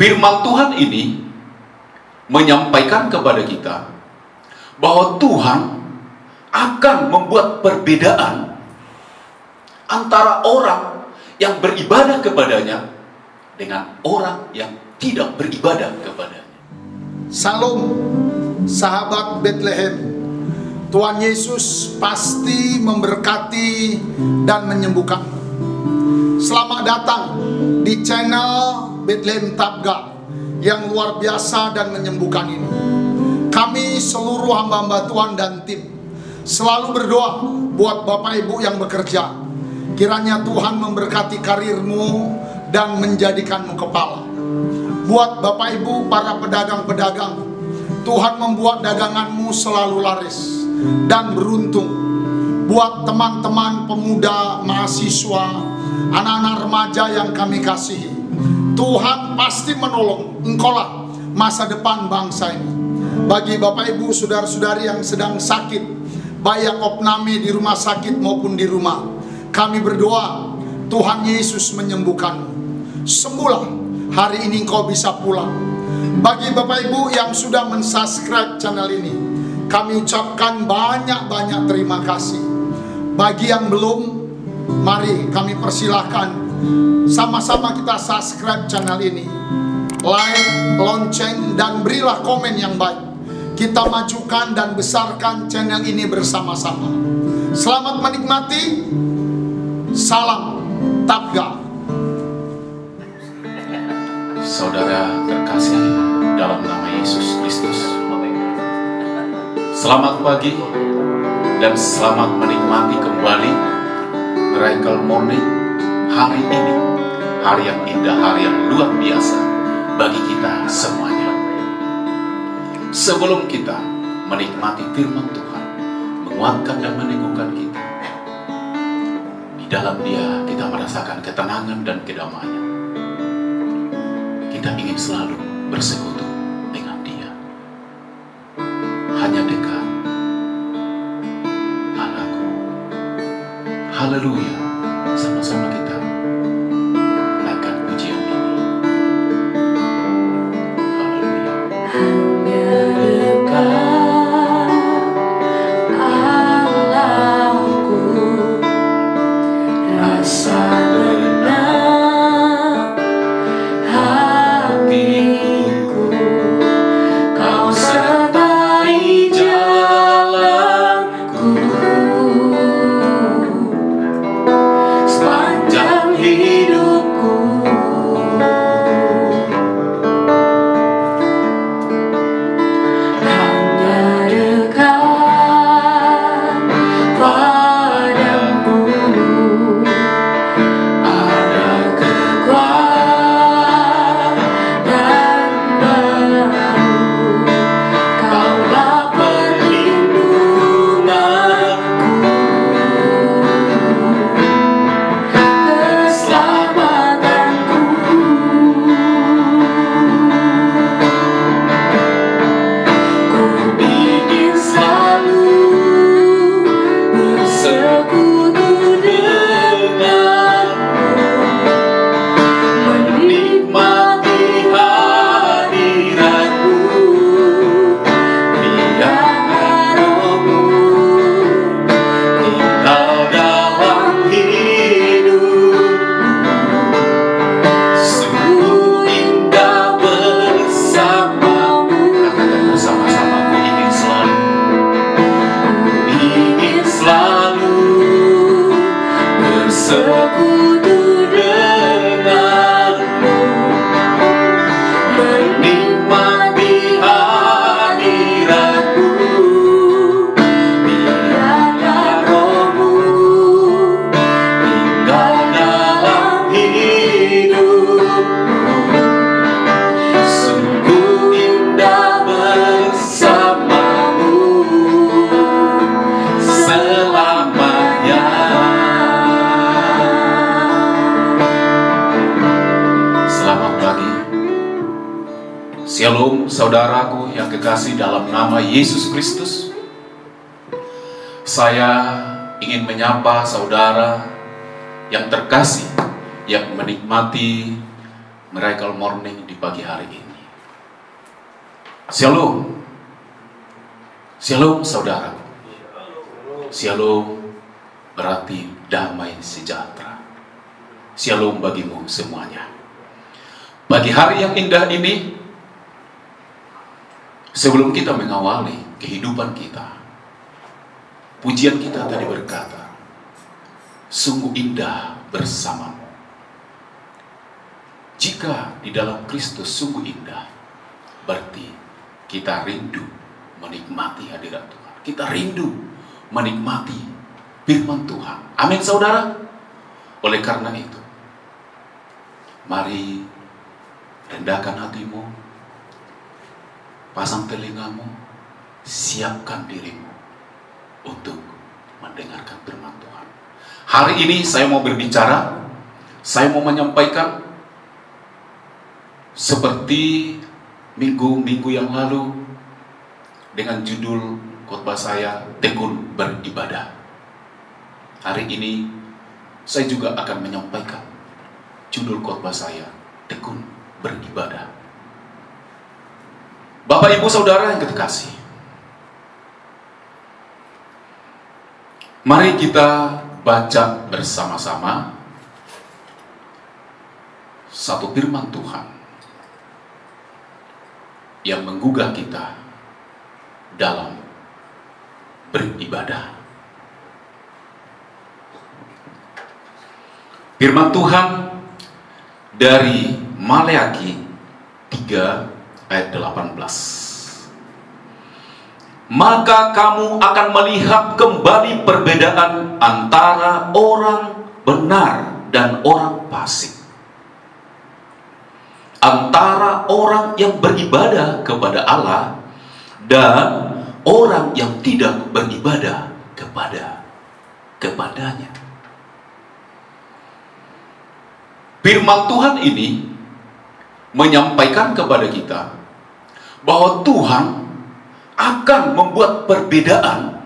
Firman Tuhan ini menyampaikan kepada kita bahwa Tuhan akan membuat perbedaan antara orang yang beribadah kepadanya dengan orang yang tidak beribadah kepadanya. Salam, sahabat Bethlehem. Tuhan Yesus pasti memberkati dan menyembuhkan. Selamat datang di channel Bethlehem Tabga yang luar biasa dan menyembuhkan ini. Kami seluruh hamba-hamba Tuhan dan tim selalu berdoa buat Bapak Ibu yang bekerja. Kiranya Tuhan memberkati karirmu dan menjadikanmu kepala. Buat Bapak Ibu para pedagang-pedagang, Tuhan membuat daganganmu selalu laris dan beruntung. Buat teman-teman pemuda, mahasiswa, anak-anak remaja yang kami kasihi, Tuhan pasti menolong. Engkaulah masa depan bangsa ini. Bagi Bapak Ibu saudara-saudari yang sedang sakit, baik yang opname di rumah sakit maupun di rumah, kami berdoa Tuhan Yesus menyembuhkanmu. Sembuhlah, hari ini engkau bisa pulang. Bagi Bapak Ibu yang sudah mensubscribe channel ini, kami ucapkan banyak-banyak terima kasih. Bagi yang belum, mari kami persilahkan sama-sama kita subscribe channel ini, like, lonceng, dan berilah komen yang baik. Kita majukan dan besarkan channel ini bersama-sama. Selamat menikmati. Salam Tabga. Saudara terkasih dalam nama Yesus Kristus, selamat pagi dan selamat menikmati kembali Miracle Morning hari ini. Hari yang indah, hari yang luar biasa bagi kita semuanya. Sebelum kita menikmati firman Tuhan, menguatkan dan meneguhkan kita, di dalam Dia kita merasakan ketenangan dan kedamaian. Kita ingin selalu bersekutu dengan Dia. Hanya dekat Allahku. Haleluya. Sama-sama kita naikkan pujian ini. Haleluya. Hanya dekat Allahku, rasa tenang hatiku. Kau sertai jalanku sepanjang hidupku. Hanya dekat padamu ada kekuatan baru. Kaulah perlindunganku, keselamatanku. Ku ingin selalu bersekutu denganmu, menikmati hadiratmu. Biar rohmu tinggal dalam hidupku. Sungguh indah bersamamu. Katakan bersama-sama, ku ingin selalu. Ingin selalu bersekutu denganmu, menikmati hadiratmu. Biarlah rohmu tinggal dalam hidupku. Sungguh indah bersamamu selamanya. Selamat pagi. Shalom saudaraku yang kekasih dalam nama Yesus Kristus. Saya ingin menyapa saudara yang terkasih yang menikmati Miracle Morning di pagi hari ini. Shalom. Shalom saudara. Shalom berarti damai sejahtera. Shalom bagimu semuanya. Pagi hari yang indah ini, sebelum kita mengawali kehidupan kita, pujian kita tadi berkata, sungguh indah bersamamu. Jika di dalam Kristus sungguh indah, berarti kita rindu menikmati hadirat Tuhan. Kita rindu menikmati firman Tuhan. Amin saudara. Oleh karena itu, mari rendahkan hatimu, pasang telingamu, siapkan dirimu untuk mendengarkan firman Tuhan. Hari ini saya mau berbicara, saya mau menyampaikan seperti minggu-minggu yang lalu dengan judul khotbah saya, tekun beribadah. Hari ini saya juga akan menyampaikan judul khotbah saya, tekun beribadah. Bapak Ibu Saudara yang terkasih, mari kita baca bersama-sama satu firman Tuhan yang menggugah kita dalam beribadah. Firman Tuhan dari Maleakhi 3 ayat 18. Maka kamu akan melihat kembali perbedaan antara orang benar dan orang fasik, antara orang yang beribadah kepada Allah dan orang yang tidak beribadah kepadanya. Firman Tuhan ini menyampaikan kepada kita bahwa Tuhan akan membuat perbedaan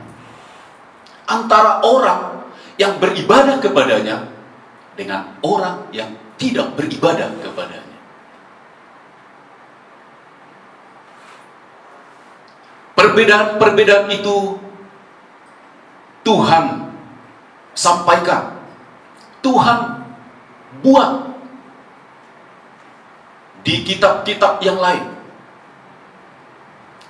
antara orang yang beribadah kepadanya dengan orang yang tidak beribadah kepadanya. Perbedaan-perbedaan itu Tuhan sampaikan, Tuhan buat di kitab-kitab yang lain.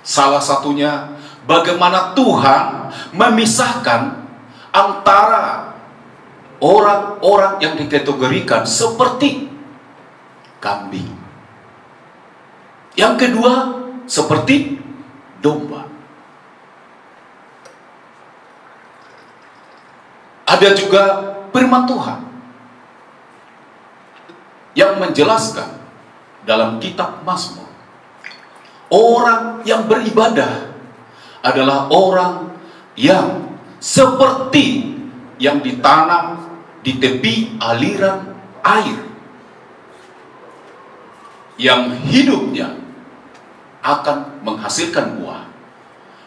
Salah satunya bagaimana Tuhan memisahkan antara orang-orang yang dikategorikan seperti kambing. Yang kedua seperti domba. Ada juga firman Tuhan yang menjelaskan dalam kitab Mazmur, orang yang beribadah adalah orang yang seperti yang ditanam di tepi aliran air, yang hidupnya akan menghasilkan buah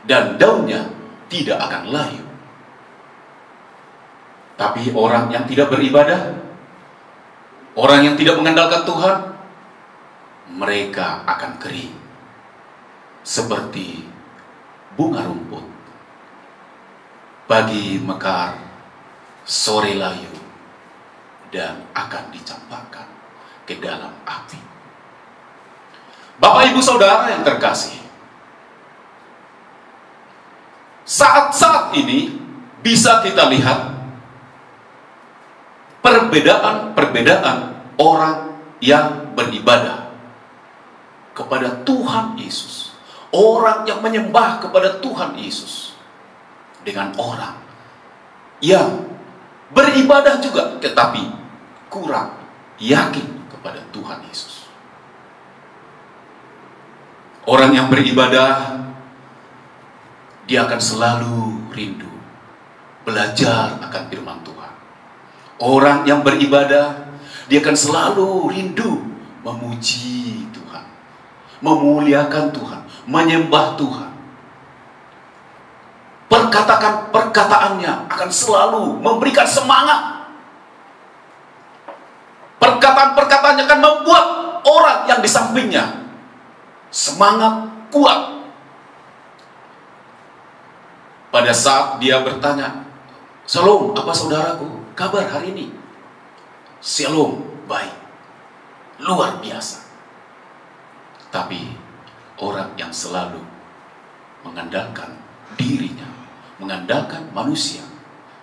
dan daunnya tidak akan layu. Tapi orang yang tidak beribadah, orang yang tidak mengandalkan Tuhan, mereka akan kering seperti bunga rumput. Pagi mekar, sore layu, dan akan dicampakkan ke dalam api. Bapak Ibu Saudara yang terkasih, saat-saat ini bisa kita lihat perbedaan-perbedaan orang yang beribadah kepada Tuhan Yesus, orang yang menyembah kepada Tuhan Yesus, dengan orang yang beribadah juga tetapi kurang yakin kepada Tuhan Yesus. Orang yang beribadah, dia akan selalu rindu belajar akan firman Tuhan. Orang yang beribadah, dia akan selalu rindu memuji Tuhan, memuliakan Tuhan, menyembah Tuhan. Perkataannya akan selalu memberikan semangat. Perkataannya akan membuat ada yang di sampingnya. Semangat kuat. Pada saat dia bertanya, "Shalom, apa saudaraku? Kabar hari ini?" "Shalom, baik." Luar biasa. Tapi orang yang selalu mengandalkan dirinya, mengandalkan manusia,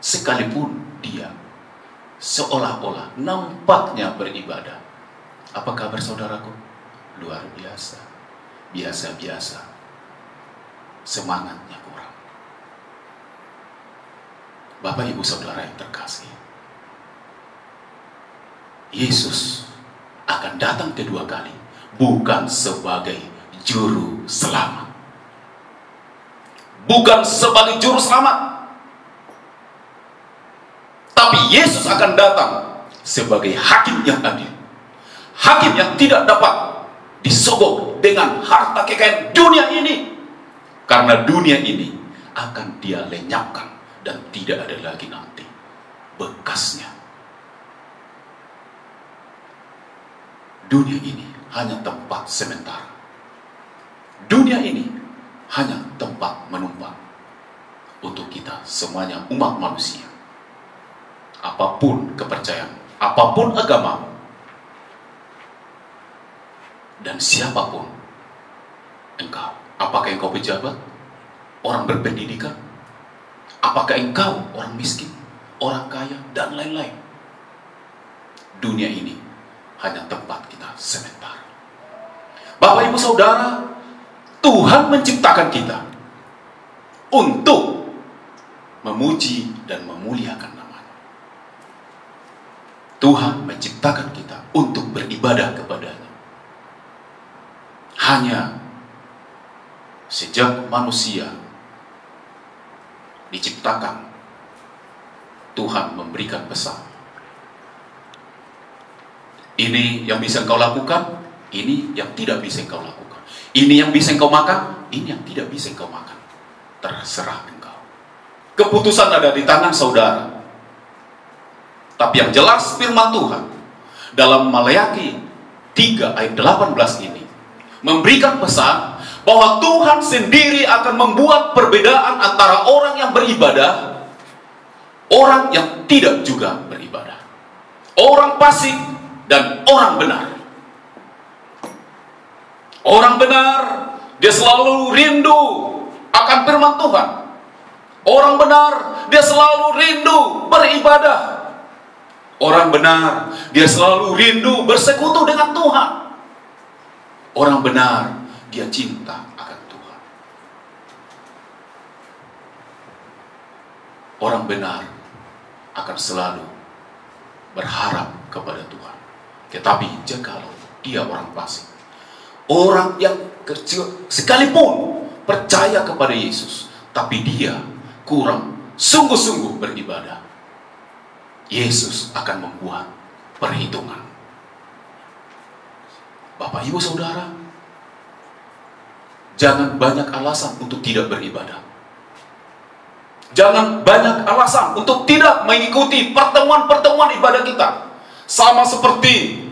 sekalipun dia seolah-olah nampaknya beribadah. Apa kabar saudaraku? Luar biasa. Biasa-biasa. Semangatnya kurang. Bapak ibu saudara yang terkasih, Yesus akan datang kedua kali, bukan sebagai juru selamat. Bukan sebagai juru selamat. Tapi Yesus akan datang sebagai hakim yang adil. Hakim yang tidak dapat disogok dengan harta kekayaan dunia ini. Karena dunia ini akan dia lenyapkan dan tidak ada lagi nanti bekasnya. Dunia ini hanya tempat sementara. Dunia ini hanya tempat menumpang untuk kita semuanya umat manusia. Apapun kepercayaan, apapun agama, dan siapapun engkau, apakah engkau pejabat, orang berpendidikan, apakah engkau orang miskin, orang kaya, dan lain-lain. Dunia ini hanya tempat kita sementara. Bapak ibu saudara, Tuhan menciptakan kita untuk memuji dan memuliakan namanya. Tuhan menciptakan kita untuk beribadah kepadanya. Hanya sejak manusia diciptakan, Tuhan memberikan pesan. Ini yang bisa engkau lakukan, ini yang tidak bisa engkau lakukan. Ini yang bisa engkau makan, ini yang tidak bisa engkau makan. Terserah engkau. Keputusan ada di tangan saudara. Tapi yang jelas firman Tuhan dalam Maleakhi 3 ayat 18 ini memberikan pesan bahwa Tuhan sendiri akan membuat perbedaan antara orang yang beribadah, orang yang tidak juga beribadah, orang fasik dan orang benar. Orang benar, dia selalu rindu akan firman Tuhan. Orang benar, dia selalu rindu beribadah. Orang benar, dia selalu rindu bersekutu dengan Tuhan. Orang benar, dia cinta akan Tuhan. Orang benar akan selalu berharap kepada Tuhan. Tetapi jikalau dia orang fasik, orang yang kecil sekalipun percaya kepada Yesus, tapi dia kurang sungguh-sungguh beribadah, Yesus akan membuat perhitungan. Bapak ibu saudara, jangan banyak alasan untuk tidak beribadah. Jangan banyak alasan untuk tidak mengikuti pertemuan-pertemuan ibadah kita. Sama seperti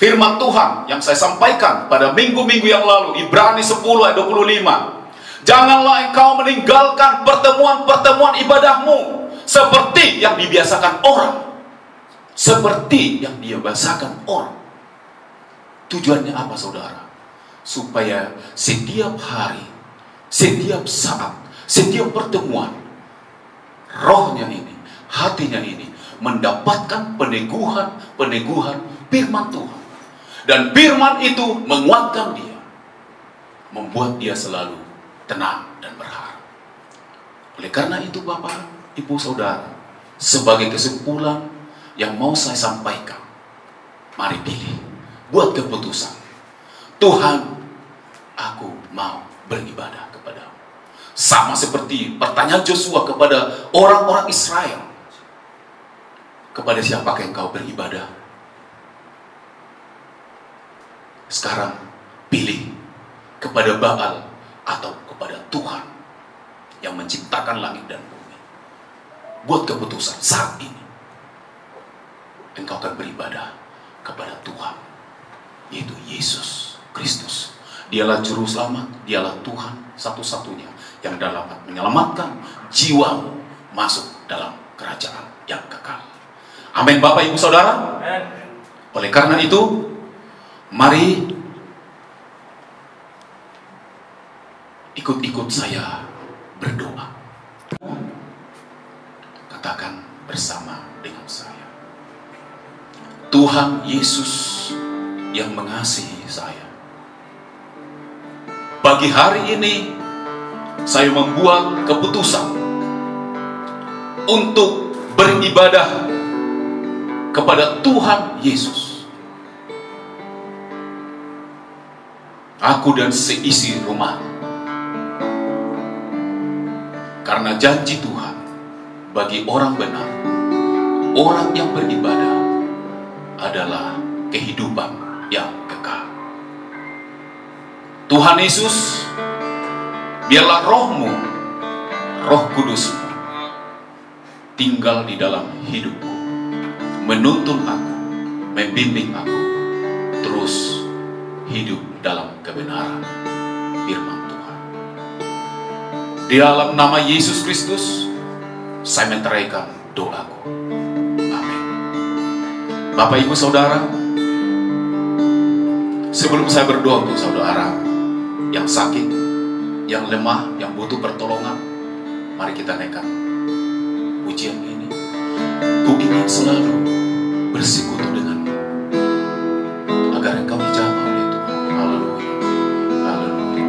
firman Tuhan yang saya sampaikan pada minggu-minggu yang lalu, Ibrani 10 ayat 25. Janganlah engkau meninggalkan pertemuan-pertemuan ibadahmu seperti yang dibiasakan orang. Seperti yang dibiasakan orang. Tujuannya apa saudara? Supaya setiap hari, setiap saat, setiap pertemuan, rohnya ini, hatinya ini mendapatkan peneguhan firman Tuhan. Dan firman itu menguatkan dia, membuat dia selalu tenang dan berharap. Oleh karena itu Bapak, Ibu, Saudara, sebagai kesimpulan yang mau saya sampaikan, mari pilih, buat keputusan. Tuhan, aku mau beribadah kepadamu. Sama seperti pertanyaan Joshua kepada orang-orang Israel. Kepada siapakah engkau beribadah? Sekarang pilih kepada Baal atau kepada Tuhan yang menciptakan langit dan bumi. Buat keputusan saat ini. Engkau akan beribadah kepada Tuhan yaitu Yesus Kristus. Dialah Juru Selamat, dialah Tuhan satu-satunya yang dapat menyelamatkan jiwamu masuk dalam kerajaan yang kekal. Amin, Bapak Ibu Saudara. Oleh karena itu, mari ikut-ikut saya berdoa. Katakan bersama dengan saya. Tuhan Yesus yang mengasihi saya, pagi hari ini saya membuat keputusan untuk beribadah kepada Tuhan Yesus. Aku dan seisi rumah, karena janji Tuhan bagi orang benar, orang yang beribadah adalah kehidupan yang kekal. Tuhan Yesus, biarlah rohmu, Roh Kudusmu tinggal di dalam hidupku, menuntun aku, membimbing aku terus hidup dalam kebenaran firman Tuhan. Di dalam nama Yesus Kristus saya menceraikan doaku. Amin. Bapak Ibu Saudara, sebelum saya berdoa untuk saudara yang sakit, yang lemah, yang butuh pertolongan, mari kita naikkan pujian ini. Ku ingin selalu bersekutu denganmu, agar engkau dijamah oleh Tuhan. Haleluya, haleluya.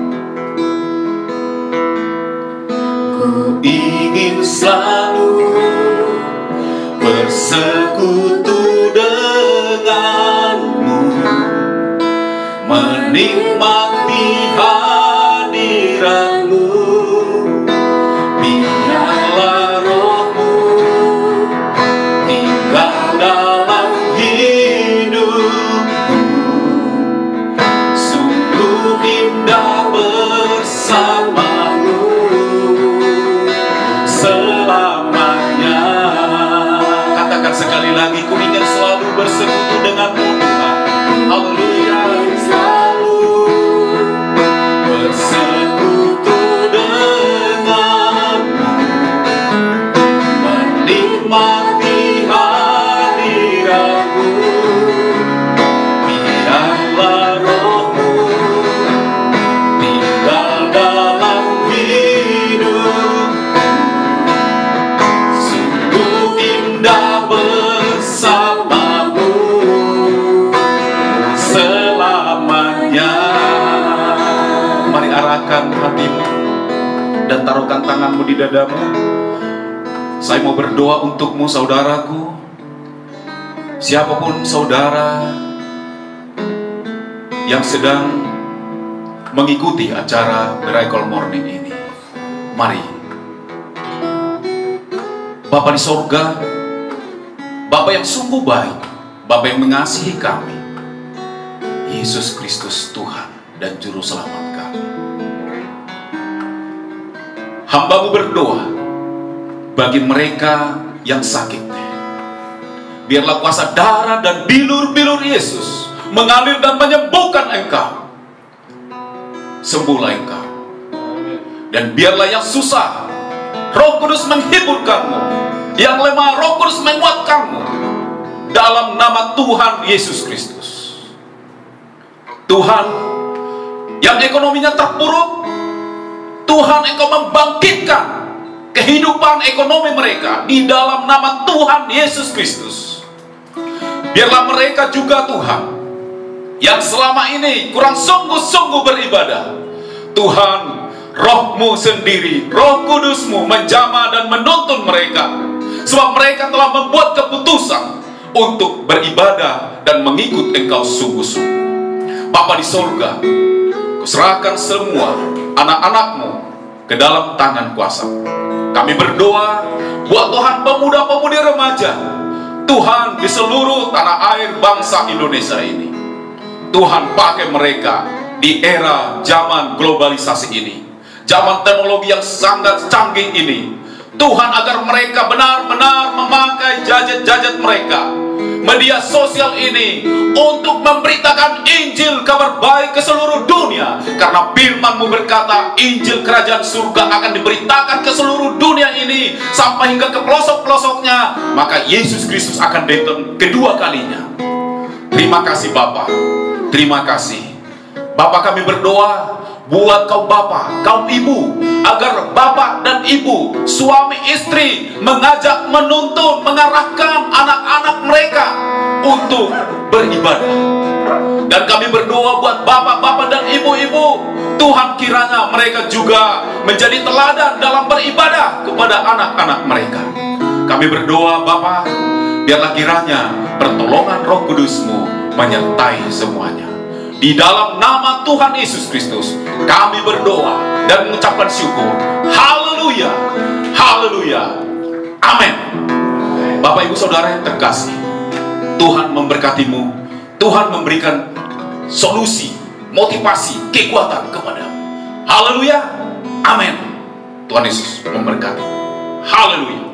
Ku ingin selalu bersekutu denganmu, menikmati hadiratmu. Biarlah rohmu tinggal dalam hidupku, sungguh indah bersamamu selamanya. Katakan sekali lagi, ku ingin selalu bersekutu denganmu Tuhan. Haleluya. Bersekutu denganmu, menikmati hadiratmu. Biarlah rohmu tinggal dalam hidupku, sungguh indah bersamamu selamanya. Mari arahkan hatimu dan taruhkan tanganmu di dadamu. Saya mau berdoa untukmu saudaraku. Siapapun saudara yang sedang mengikuti acara Miracle Morning ini, mari Bapa di sorga, Bapa yang sungguh baik, Bapa yang mengasihi kami, Yesus Kristus Tuhan dan Juru Selamat kami, hamba-Mu berdoa bagi mereka yang sakit. Biarlah kuasa darah dan bilur-bilur Yesus mengalir dan menyembuhkan engkau. Sembuhlah engkau. Dan biarlah yang susah, Roh Kudus menghiburkanmu. Yang lemah, Roh Kudus menguatkanmu. Dalam nama Tuhan Yesus Kristus. Tuhan yang ekonominya terpuruk, Tuhan engkau membangkitkan kehidupan ekonomi mereka di dalam nama Tuhan Yesus Kristus. Biarlah mereka juga Tuhan yang selama ini kurang sungguh-sungguh beribadah, Tuhan, Roh-Mu sendiri, Roh Kudus-Mu menjamah dan menuntun mereka, sebab mereka telah membuat keputusan untuk beribadah dan mengikut engkau sungguh-sungguh. Bapa di sorga, kuserahkan semua anak-anak-Mu ke dalam tangan kuasa. Kami berdoa buat Tuhan pemuda-pemudi remaja, Tuhan di seluruh tanah air bangsa Indonesia ini. Tuhan pakai mereka di era zaman globalisasi ini, zaman teknologi yang sangat canggih ini. Tuhan agar mereka benar-benar memakai gadget-gadget mereka media sosial ini untuk memberitakan Injil kabar baik ke seluruh dunia. Karena firman-Mu berkata, Injil kerajaan surga akan diberitakan ke seluruh dunia ini sampai hingga ke pelosok-pelosoknya. Maka Yesus Kristus akan datang kedua kalinya. Terima kasih Bapa. Terima kasih Bapa. Kami berdoa buat kaum bapak, kaum ibu, agar bapak dan ibu, suami istri mengajak, menuntun, mengarahkan anak-anak mereka untuk beribadah. Dan kami berdoa buat bapak-bapak dan ibu-ibu, Tuhan kiranya mereka juga menjadi teladan dalam beribadah kepada anak-anak mereka. Kami berdoa Bapa, biarlah kiranya pertolongan Roh Kudus-Mu menyertai semuanya. Di dalam nama Tuhan Yesus Kristus kami berdoa dan mengucapkan syukur. Haleluya, haleluya, amin. Bapak ibu saudara yang terkasih, Tuhan memberkatimu. Tuhan memberikan solusi, motivasi, kekuatan kepadamu. Haleluya, amin. Tuhan Yesus memberkati. Haleluya.